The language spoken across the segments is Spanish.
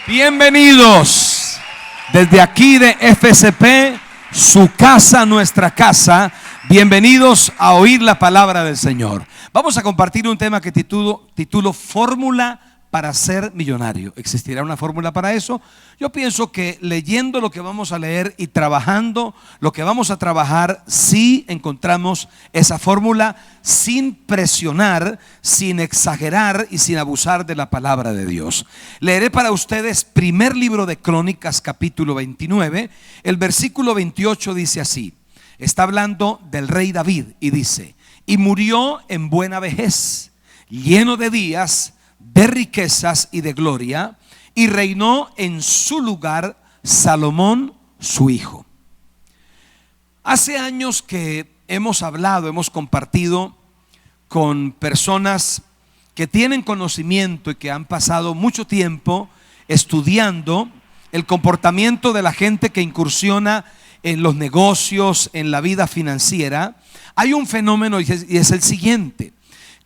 Bienvenidos desde aquí de FCP, su casa, nuestra casa. Bienvenidos a oír la palabra del Señor. Vamos a compartir un tema que titulo Fórmula para ser millonario. ¿Existirá una fórmula para eso? Yo pienso que leyendo lo que vamos a leer y trabajando lo que vamos a trabajar, sí encontramos esa fórmula sin presionar, sin exagerar y sin abusar de la palabra de Dios. Leeré para ustedes primer libro de Crónicas, capítulo 29. El versículo 28 dice así. Está hablando del rey David y dice: y murió en buena vejez, lleno de días, de riquezas y de gloria, y reinó en su lugar Salomón su hijo. Hace años que hemos hablado, hemos compartido con personas que tienen conocimiento y que han pasado mucho tiempo estudiando el comportamiento de la gente que incursiona en los negocios, en la vida financiera. Hay un fenómeno y es el siguiente: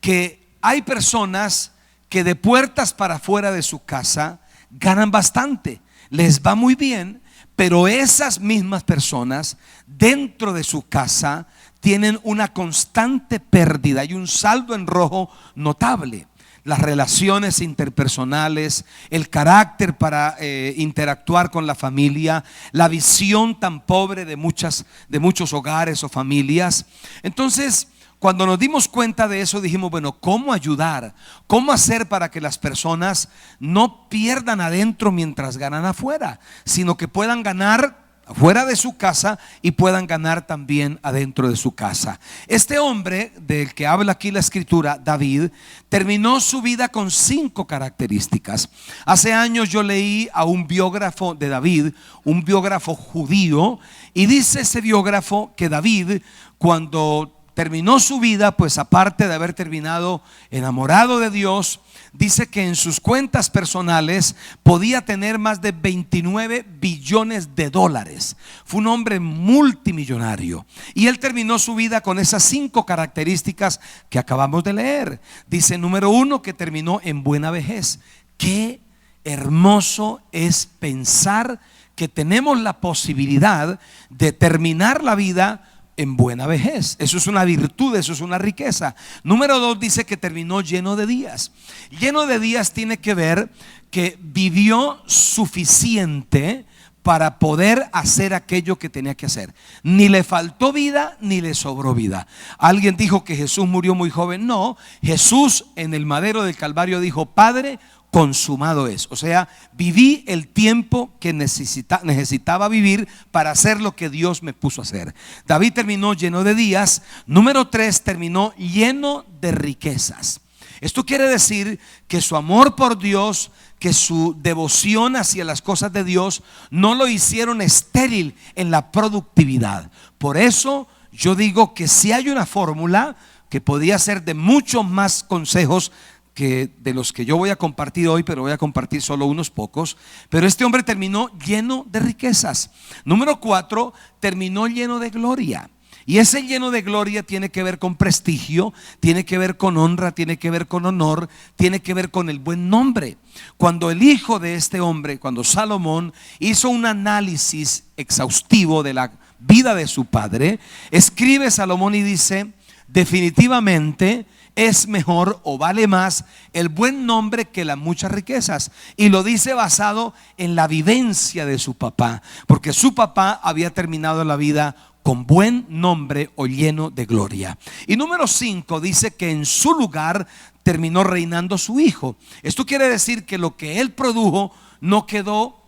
que hay personas que de puertas para afuera de su casa ganan bastante, les va muy bien, pero esas mismas personas dentro de su casa tienen una constante pérdida y un saldo en rojo notable. Las relaciones interpersonales, el carácter para interactuar con la familia, la visión tan pobre de muchos hogares o familias. Entonces, cuando nos dimos cuenta de eso, dijimos, bueno, ¿cómo ayudar? ¿Cómo hacer para que las personas no pierdan adentro mientras ganan afuera, sino que puedan ganar afuera de su casa y puedan ganar también adentro de su casa? Este hombre del que habla aquí la escritura, David, terminó su vida con 5 características. Hace años yo leí a un biógrafo de David, un biógrafo judío, y dice ese biógrafo que David, cuando terminó su vida, pues aparte de haber terminado enamorado de Dios, dice que en sus cuentas personales podía tener más de 29 billones de dólares. Fue un hombre multimillonario y él terminó su vida con esas 5 características que acabamos de leer. Dice, número 1, que terminó en buena vejez. Qué hermoso es pensar que tenemos la posibilidad de terminar la vida en buena vejez. Eso es una virtud, eso es una riqueza. Número 2, dice que terminó lleno de días. Lleno de días tiene que ver que vivió suficiente para poder hacer aquello que tenía que hacer. Ni le faltó vida ni le sobró vida. Alguien dijo que Jesús murió muy joven. No, Jesús en el madero del Calvario dijo: Padre, consumado es. O sea, viví el tiempo que necesitaba vivir para hacer lo que Dios me puso a hacer. David terminó lleno de días. Número 3, terminó lleno de riquezas. Esto quiere decir que su amor por Dios, que su devoción hacia las cosas de Dios no lo hicieron estéril en la productividad. Por eso yo digo que si hay una fórmula que podría ser de muchos más consejos que de los que yo voy a compartir hoy, pero voy a compartir solo unos pocos. Pero este hombre terminó lleno de riquezas. Número 4, terminó lleno de gloria. Y ese lleno de gloria tiene que ver con prestigio, tiene que ver con honra, tiene que ver con honor, tiene que ver con el buen nombre. Cuando el hijo de este hombre, cuando Salomón hizo un análisis exhaustivo de la vida de su padre, escribe Salomón y dice: definitivamente es mejor o vale más el buen nombre que las muchas riquezas. Y lo dice basado en la vivencia de su papá, porque su papá había terminado la vida con buen nombre o lleno de gloria. Y número 5 dice que en su lugar terminó reinando su hijo. Esto quiere decir que lo que él produjo no quedó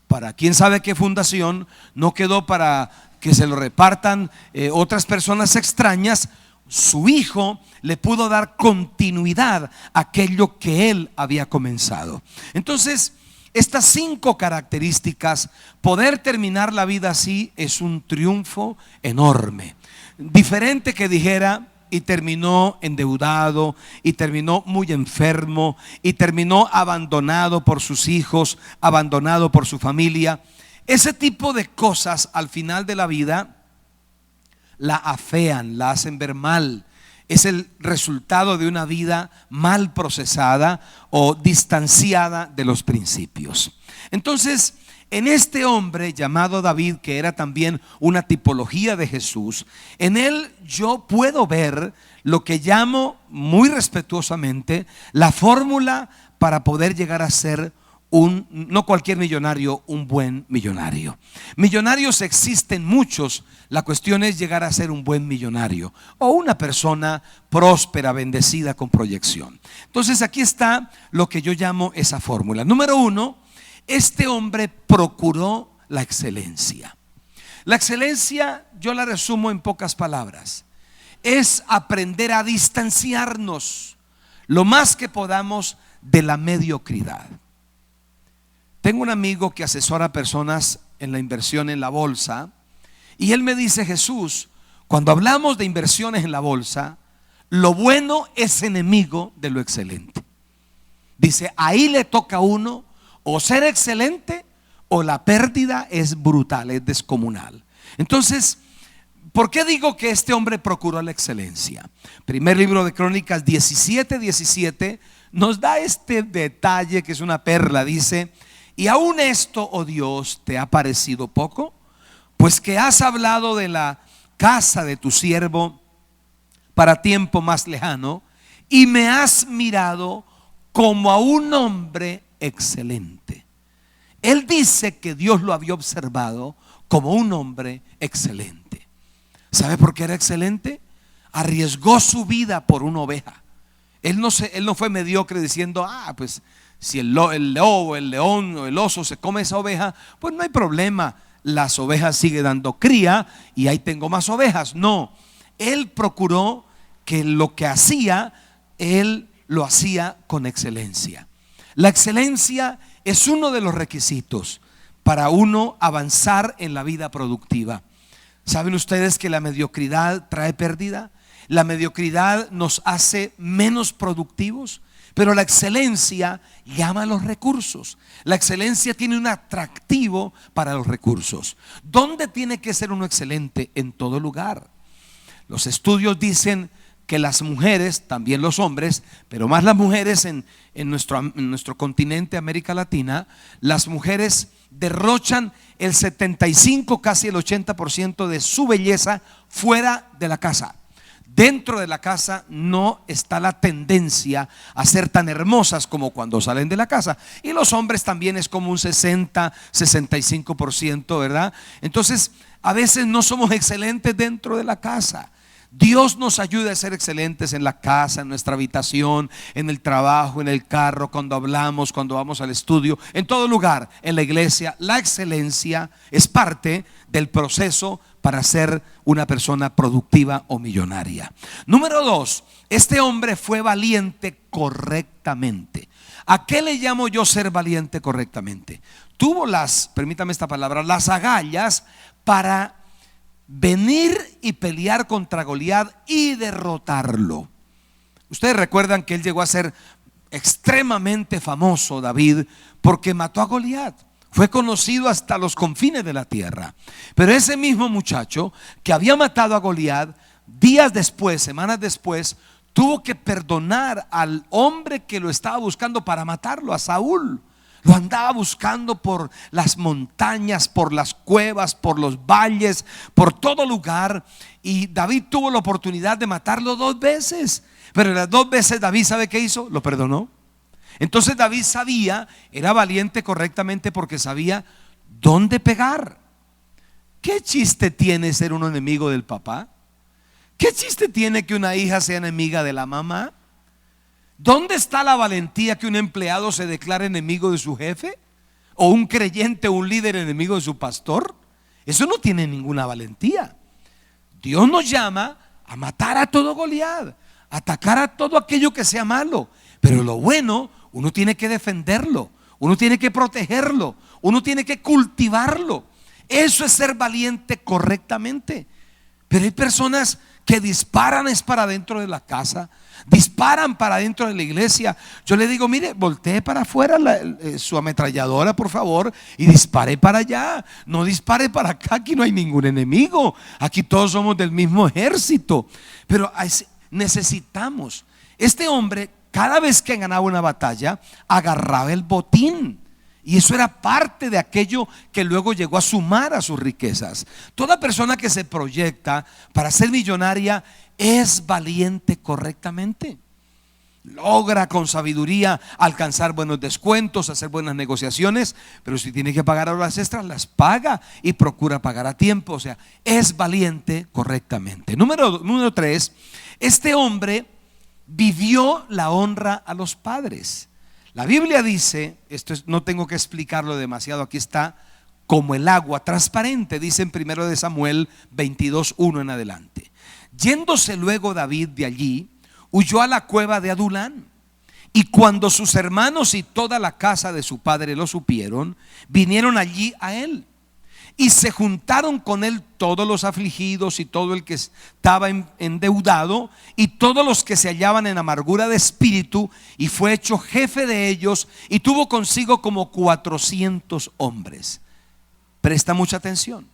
para quién sabe qué fundación, no quedó para que se lo repartan otras personas extrañas. Su hijo le pudo dar continuidad a aquello que él había comenzado. Entonces, estas 5 características, poder terminar la vida así es un triunfo enorme. Diferente que dijera: y terminó endeudado, y terminó muy enfermo, y terminó abandonado por sus hijos, abandonado por su familia. Ese tipo de cosas al final de la vida la afean, la hacen ver mal. Es el resultado de una vida mal procesada o distanciada de los principios. Entonces, en este hombre llamado David, que era también una tipología de Jesús, en él yo puedo ver lo que llamo muy respetuosamente la fórmula para poder llegar a ser no cualquier millonario, un buen millonario. Millonarios existen muchos, la cuestión es llegar a ser un buen millonario o una persona próspera, bendecida con proyección. Entonces aquí está lo que yo llamo esa fórmula. Número uno, este hombre procuró la excelencia. La excelencia yo la resumo en pocas palabras: es aprender a distanciarnos lo más que podamos de la mediocridad. Tengo un amigo que asesora a personas en la inversión en la bolsa, y él me dice: Jesús, cuando hablamos de inversiones en la bolsa, lo bueno es enemigo de lo excelente. Dice, ahí le toca a uno o ser excelente o la pérdida es brutal, es descomunal. Entonces, ¿por qué digo que este hombre procuró la excelencia? Primer libro de Crónicas 17:17 nos da este detalle que es una perla. Dice: y aún esto, oh Dios, ¿te ha parecido poco? Pues que has hablado de la casa de tu siervo para tiempo más lejano, y me has mirado como a un hombre excelente. Él dice que Dios lo había observado como un hombre excelente. ¿Sabe por qué era excelente? Arriesgó su vida por una oveja. Él no fue mediocre diciendo: pues si el lobo, el león o el oso se come esa oveja, pues no hay problema, las ovejas siguen dando cría y ahí tengo más ovejas. No, él procuró que lo que hacía, él lo hacía con excelencia. La excelencia es uno de los requisitos para uno avanzar en la vida productiva. ¿Saben ustedes que la mediocridad trae pérdida? La mediocridad nos hace menos productivos, pero la excelencia llama a los recursos. La excelencia tiene un atractivo para los recursos. ¿Dónde tiene que ser uno excelente? En todo lugar. Los estudios dicen que las mujeres, también los hombres, pero más las mujeres en nuestro continente, América Latina, las mujeres derrochan el 75, casi el 80% de su belleza fuera de la casa. Dentro de la casa no está la tendencia a ser tan hermosas como cuando salen de la casa. Y los hombres también es como un 60-65%, ¿verdad? Entonces, a veces no somos excelentes dentro de la casa. Dios nos ayuda a ser excelentes en la casa, en nuestra habitación, en el trabajo, en el carro, cuando hablamos, cuando vamos al estudio, en todo lugar, en la iglesia. La excelencia es parte del proceso para ser una persona productiva o millonaria. Número 2, este hombre fue valiente correctamente. ¿A qué le llamo yo ser valiente correctamente? Tuvo permítame esta palabra, las agallas para venir y pelear contra Goliat y derrotarlo. Ustedes recuerdan que él llegó a ser extremadamente famoso, David, porque mató a Goliat. Fue conocido hasta los confines de la tierra. Pero ese mismo muchacho que había matado a Goliat, días después, semanas después, tuvo que perdonar al hombre que lo estaba buscando para matarlo, a Saúl. Lo andaba buscando por las montañas, por las cuevas, por los valles, por todo lugar. Y David tuvo la oportunidad de matarlo 2 veces. Pero las 2 veces David, ¿sabe qué hizo? Lo perdonó. Entonces David era valiente correctamente porque sabía dónde pegar. ¿Qué chiste tiene ser un enemigo del papá? ¿Qué chiste tiene que una hija sea enemiga de la mamá? ¿Dónde está la valentía que un empleado se declare enemigo de su jefe? ¿O un creyente o un líder enemigo de su pastor? Eso no tiene ninguna valentía. Dios nos llama a matar a todo Goliat, a atacar a todo aquello que sea malo. Pero lo bueno, uno tiene que defenderlo, uno tiene que protegerlo, uno tiene que cultivarlo. Eso es ser valiente correctamente. Pero hay personas que disparan es para dentro de la casa, disparan para dentro de la iglesia. Yo le digo: mire, voltee para afuera su ametralladora, por favor, y dispare para allá. No dispare para acá, aquí no hay ningún enemigo. Aquí todos somos del mismo ejército. Pero necesitamos. Este hombre, cada vez que ganaba una batalla, agarraba el botín Y eso era parte de aquello que luego llegó a sumar a sus riquezas. Toda persona que se proyecta para ser millonaria es valiente correctamente. Logra con sabiduría alcanzar buenos descuentos, hacer buenas negociaciones, pero si tiene que pagar horas extras, las paga y procura pagar a tiempo. O sea, es valiente correctamente. Número 3, este hombre vivió la honra a los padres. La Biblia dice, no tengo que explicarlo demasiado, aquí está, como el agua transparente, dice en 1 de Samuel 22:1 en adelante. Yéndose luego David de allí, huyó a la cueva de Adulán. Y cuando sus hermanos y toda la casa de su padre lo supieron, vinieron allí a él. Y se juntaron con él todos los afligidos y todo el que estaba endeudado y todos los que se hallaban en amargura de espíritu, y fue hecho jefe de ellos y tuvo consigo como 400 hombres. Presta mucha atención.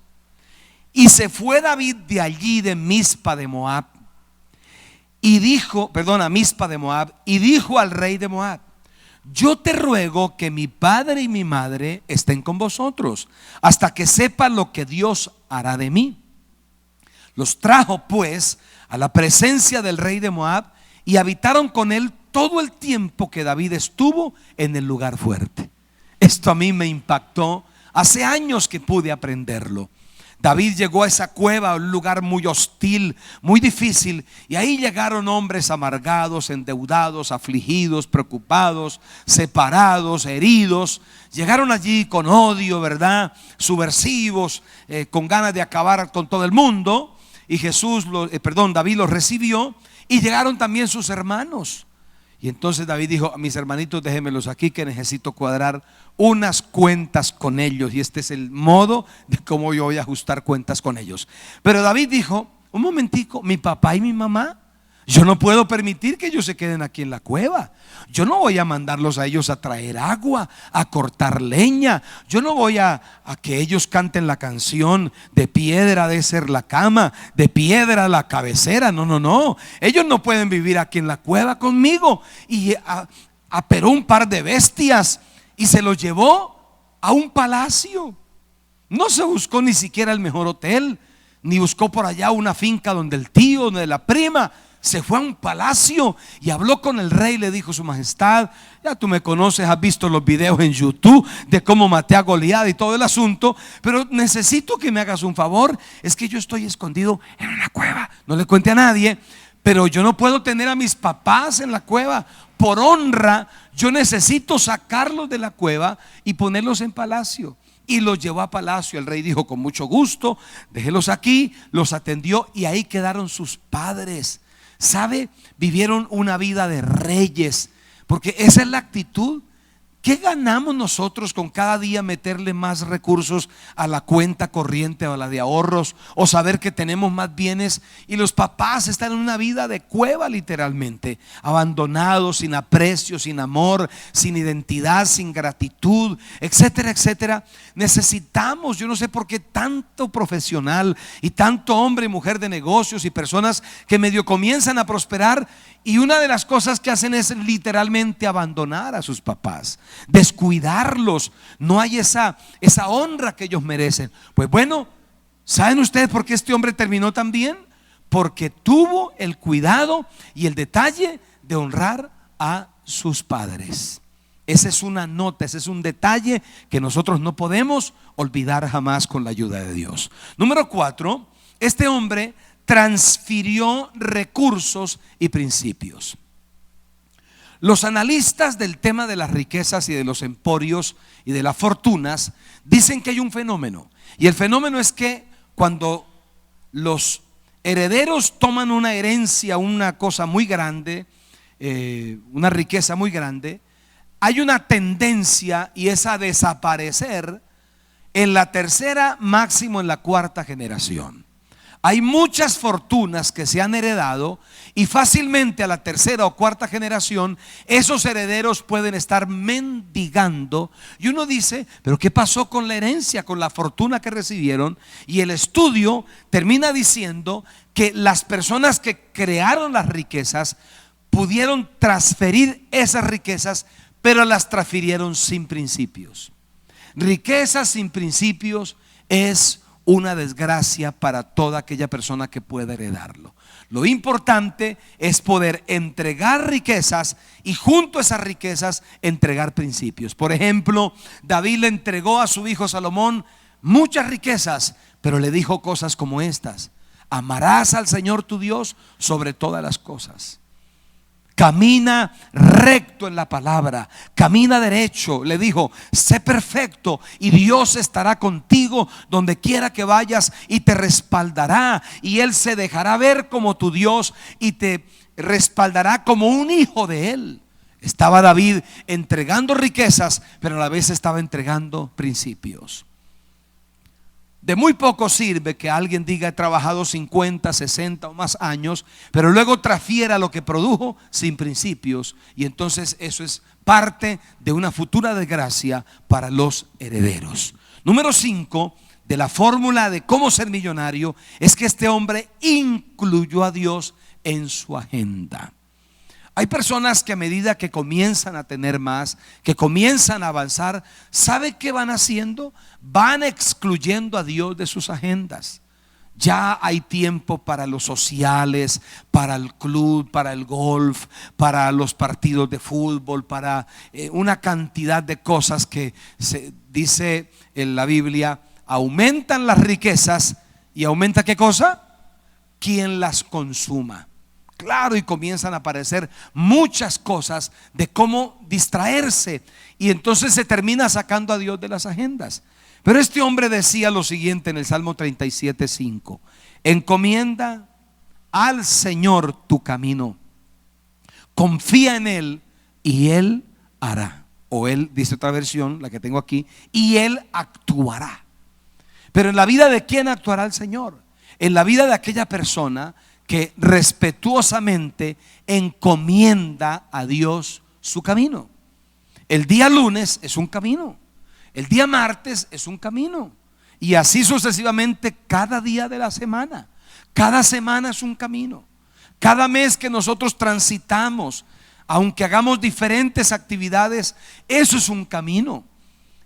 Y se fue David de allí, de Mizpa de Moab, y dijo, Mizpa de Moab, y dijo al rey de Moab: yo te ruego que mi padre y mi madre estén con vosotros hasta que sepa lo que Dios hará de mí. Los trajo pues a la presencia del rey de Moab y habitaron con él todo el tiempo que David estuvo en el lugar fuerte. Esto a mí me impactó. Hace años que pude aprenderlo. David llegó a esa cueva, a un lugar muy hostil, muy difícil, y ahí llegaron hombres amargados, endeudados, afligidos, preocupados, separados, heridos. Llegaron allí con odio, ¿verdad? Subversivos, con ganas de acabar con todo el mundo. Y David los recibió, y llegaron también sus hermanos. Y entonces David dijo: a mis hermanitos, déjenmelos aquí, que necesito cuadrar unas cuentas con ellos. Y este es el modo de cómo yo voy a ajustar cuentas con ellos. Pero David dijo: un momentico, mi papá y mi mamá, yo no puedo permitir que ellos se queden aquí en la cueva. Yo no voy a mandarlos a ellos a traer agua, a cortar leña. Yo no voy a que ellos canten la canción: de piedra ha de ser la cama, de piedra la cabecera. No. Ellos no pueden vivir aquí en la cueva conmigo. Y aperó un par de bestias y se los llevó a un palacio. No se buscó ni siquiera el mejor hotel, ni buscó por allá una finca donde el tío, donde la prima. Se fue a un palacio y habló con el rey. Le dijo: su majestad, ya tú me conoces, has visto los videos en YouTube de cómo maté a Goliat y todo el asunto, pero necesito que me hagas un favor. Es que yo estoy escondido en una cueva, no le cuente a nadie, pero yo no puedo tener a mis papás en la cueva. Por honra, yo necesito sacarlos de la cueva y ponerlos en palacio. Y los llevó a palacio. El rey dijo: con mucho gusto, déjelos aquí. Los atendió y ahí quedaron sus padres. ¿Sabe? Vivieron una vida de reyes, porque esa es la actitud. ¿Qué ganamos nosotros con cada día meterle más recursos a la cuenta corriente o a la de ahorros, o saber que tenemos más bienes? Y los papás están en una vida de cueva, literalmente, abandonados, sin aprecio, sin amor, sin identidad, sin gratitud, etcétera, etcétera. Necesitamos, yo no sé por qué tanto profesional y tanto hombre y mujer de negocios y personas que medio comienzan a prosperar, y una de las cosas que hacen es literalmente abandonar a sus papás, descuidarlos. No hay esa honra que ellos merecen. Pues bueno, ¿saben ustedes por qué este hombre terminó tan bien? Porque tuvo el cuidado y el detalle de honrar a sus padres. Esa es una nota, ese es un detalle que nosotros no podemos olvidar jamás con la ayuda de Dios. Número 4, este hombre transfirió recursos y principios. Los analistas del tema de las riquezas y de los emporios y de las fortunas dicen que hay un fenómeno, y el fenómeno es que cuando los herederos toman una herencia, una cosa muy grande, una riqueza muy grande, hay una tendencia, y es a desaparecer en la tercera, máximo en la cuarta generación. Hay muchas fortunas que se han heredado, y fácilmente a la tercera o cuarta generación esos herederos pueden estar mendigando. Y uno dice: pero ¿qué pasó con la herencia, con la fortuna que recibieron? Y el estudio termina diciendo que las personas que crearon las riquezas pudieron transferir esas riquezas, pero las transfirieron sin principios. Riquezas sin principios es una desgracia para toda aquella persona que pueda heredarlo. Lo importante es poder entregar riquezas y junto a esas riquezas entregar principios. Por ejemplo, David le entregó a su hijo Salomón muchas riquezas, pero le dijo cosas como estas: amarás al Señor tu Dios sobre todas las cosas. Camina recto en la palabra, camina derecho. Le dijo: sé perfecto y Dios estará contigo donde quiera que vayas y te respaldará, y Él se dejará ver como tu Dios y te respaldará como un hijo de Él. Estaba David entregando riquezas, pero a la vez estaba entregando principios. De muy poco sirve que alguien diga: he trabajado 50, 60 o más años, pero luego transfiera lo que produjo sin principios, y entonces eso es parte de una futura desgracia para los herederos. Número 5 de la fórmula de cómo ser millonario es que este hombre incluyó a Dios en su agenda. Hay personas que a medida que comienzan a tener más, que comienzan a avanzar, ¿sabe qué van haciendo? Van excluyendo a Dios de sus agendas. Ya hay tiempo para los sociales, para el club, para el golf, para los partidos de fútbol, para una cantidad de cosas que se dice en la Biblia: aumentan las riquezas. ¿Y aumenta qué cosa? Quien las consuma. Claro, y comienzan a aparecer muchas cosas de cómo distraerse, y entonces se termina sacando a Dios de las agendas. Pero este hombre decía lo siguiente en el Salmo 37:5: encomienda al Señor tu camino, confía en Él y Él hará. O Él, dice otra versión, la que tengo aquí, y Él actuará. Pero en la vida de quién actuará el Señor? En la vida de aquella persona que respetuosamente encomienda a Dios su camino. El día lunes es un camino, el día martes es un camino, y así sucesivamente cada día de la semana. Cada semana es un camino. Cada mes que nosotros transitamos, aunque hagamos diferentes actividades, eso es un camino.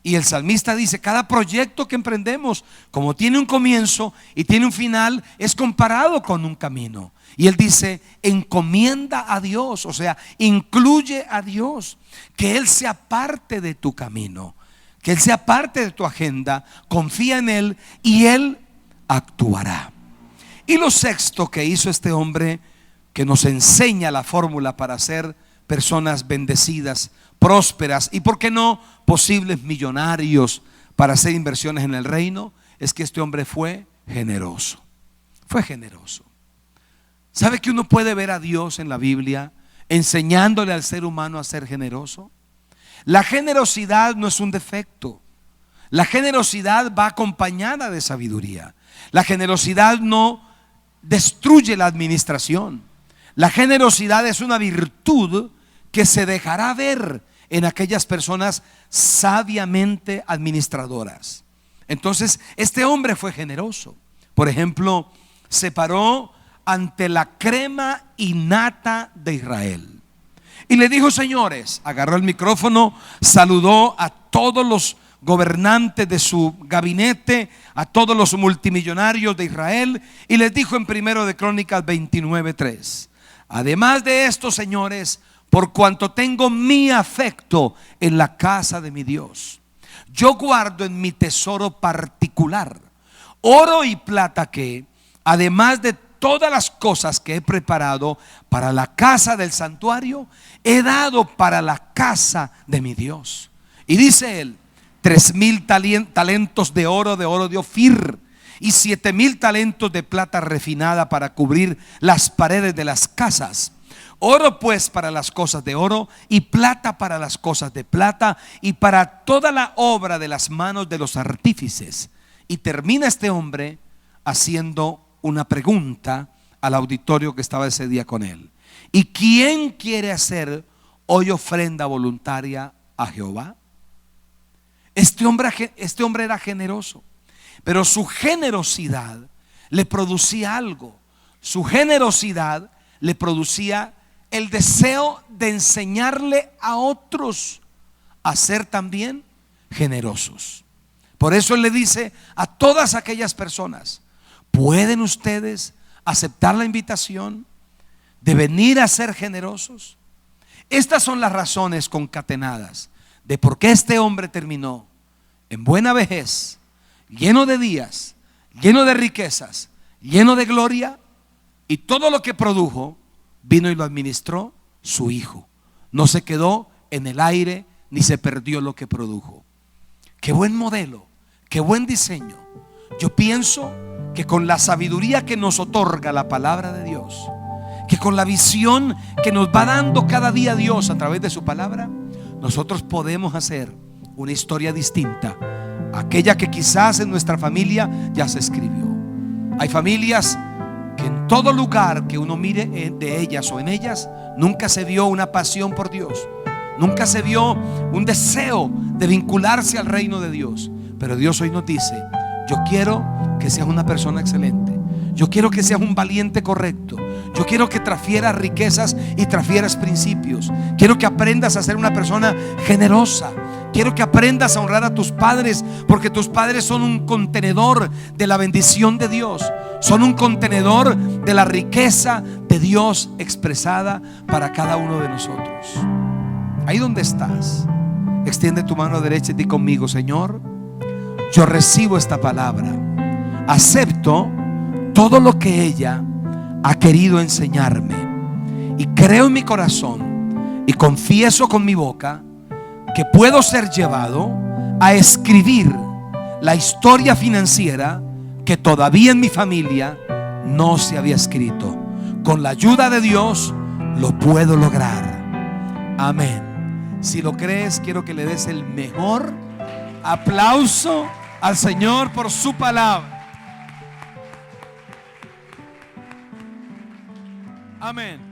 Y el salmista dice: cada proyecto que emprendemos, como tiene un comienzo y tiene un final, es comparado con un camino. Y él dice: encomienda a Dios, o sea, incluye a Dios, que Él sea parte de tu camino, que Él sea parte de tu agenda. Confía en Él y Él actuará. Y lo sexto que hizo este hombre, que nos enseña la fórmula para ser personas bendecidas, prósperas y, ¿por qué no?, posibles millonarios para hacer inversiones en el reino, es que este hombre fue generoso. Fue generoso. ¿Sabe que uno puede ver a Dios en la Biblia enseñándole al ser humano a ser generoso? La generosidad no es un defecto. La generosidad va acompañada de sabiduría. La generosidad no destruye la administración. La generosidad es una virtud que se dejará ver en aquellas personas sabiamente administradoras. Entonces, este hombre fue generoso. Por ejemplo, se paró ante la crema innata de Israel y le dijo: señores, agarró el micrófono, saludó a todos los gobernantes de su gabinete, a todos los multimillonarios de Israel, y les dijo en 1 de Crónicas 29:3: además de esto, señores, por cuanto tengo mi afecto en la casa de mi Dios, yo guardo en mi tesoro particular oro y plata que, además de todas las cosas que he preparado para la casa del santuario, he dado para la casa de mi Dios. Y dice él: 3,000 talentos de oro de Ofir, y 7,000 talentos de plata refinada para cubrir las paredes de las casas. Oro pues para las cosas de oro, y plata para las cosas de plata, y para toda la obra de las manos de los artífices. Y termina este hombre haciendo una pregunta al auditorio que estaba ese día con él: ¿y quién quiere hacer hoy ofrenda voluntaria a Jehová? Este hombre era generoso, pero su generosidad le producía algo. Su generosidad le producía el deseo de enseñarle a otros a ser también generosos. Por eso Él le dice a todas aquellas personas: ¿pueden ustedes aceptar la invitación de venir a ser generosos? Estas son las razones concatenadas de por qué este hombre terminó en buena vejez, lleno de días, lleno de riquezas, lleno de gloria, y todo lo que produjo vino y lo administró su hijo. No se quedó en el aire ni se perdió lo que produjo. Qué buen modelo, qué buen diseño. Yo pienso que con la sabiduría que nos otorga la palabra de Dios, que con la visión que nos va dando cada día Dios a través de su palabra, nosotros podemos hacer una historia distinta a aquella que quizás en nuestra familia ya se escribió. Hay familias que en todo lugar que uno mire de ellas o en ellas, nunca se vio una pasión por Dios, nunca se vio un deseo de vincularse al reino de Dios. Pero Dios hoy nos dice: yo quiero que seas una persona excelente, yo quiero que seas un valiente correcto, yo quiero que transfieras riquezas y transfieras principios, quiero que aprendas a ser una persona generosa, quiero que aprendas a honrar a tus padres, porque tus padres son un contenedor de la bendición de Dios, son un contenedor de la riqueza de Dios expresada para cada uno de nosotros. Ahí donde estás, extiende tu mano derecha y di conmigo: Señor, yo recibo esta palabra, acepto todo lo que ella ha querido enseñarme, y creo en mi corazón y confieso con mi boca que puedo ser llevado a escribir la historia financiera que todavía en mi familia no se había escrito. Con la ayuda de Dios lo puedo lograr. Amén. Si lo crees, quiero que le des el mejor aplauso al Señor por su palabra. Amén.